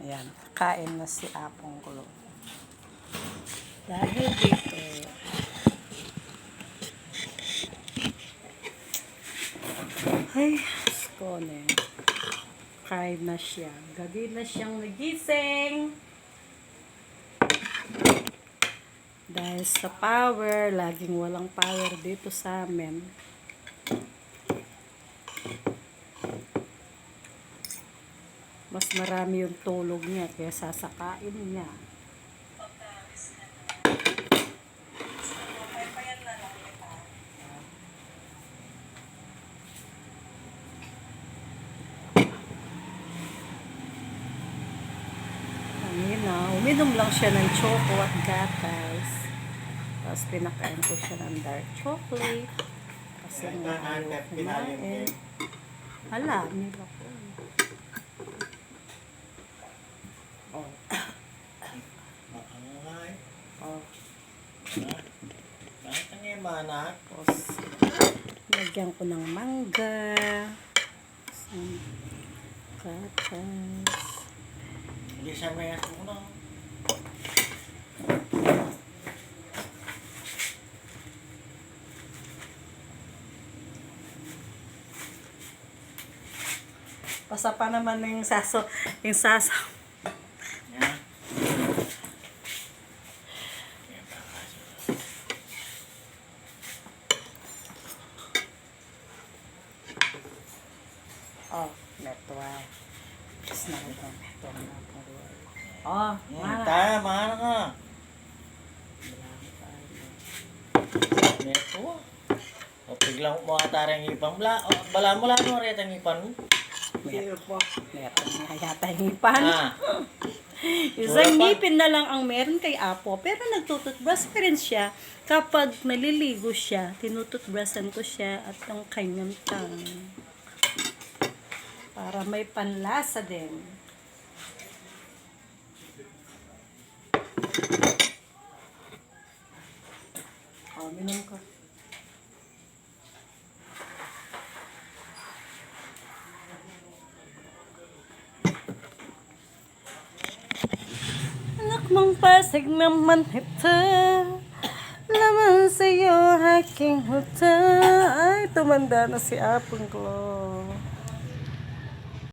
Ayan, kain na si Apong Kulo. Dahil dito, ay, skone. Kain na siya. Gabi na siyang nagising. Dahil sa power, laging walang power dito sa amin. Mas marami yung tulog niya kaya sasakain niya. Kanina, uminom lang siya ng choco at gatas. Tapos pinakain ko siya ng dark chocolate. Kasi nga ayaw kumain. Hala, nila ko. Oh. Oh. Bakit ang imanak? Tapos, lagyan ko ng mangga. Gatas. Hindi siya may asuno. Pasa pa naman yung saso. Yung saso. Yan. Oh, network. Tapos na ito. Oh, mana. Tayo, mahal ka. Neto. O, biglang umakatara yung ipang. Bala mo lang mo rin ang ipan mo. Neto nga yata yung ipan. Ah. Isang ngipin na lang ang meron kay Apo. Pero nagtututbrush pa rin siya. Kapag naliligo siya, tinututbrushan ko siya at ang kanyang tang. Para may panlasa din. Oh, minum ka. Anak mong pasig naman ito, laman sa'yo aking huta. Ay, tumanda na si Apong Kulo.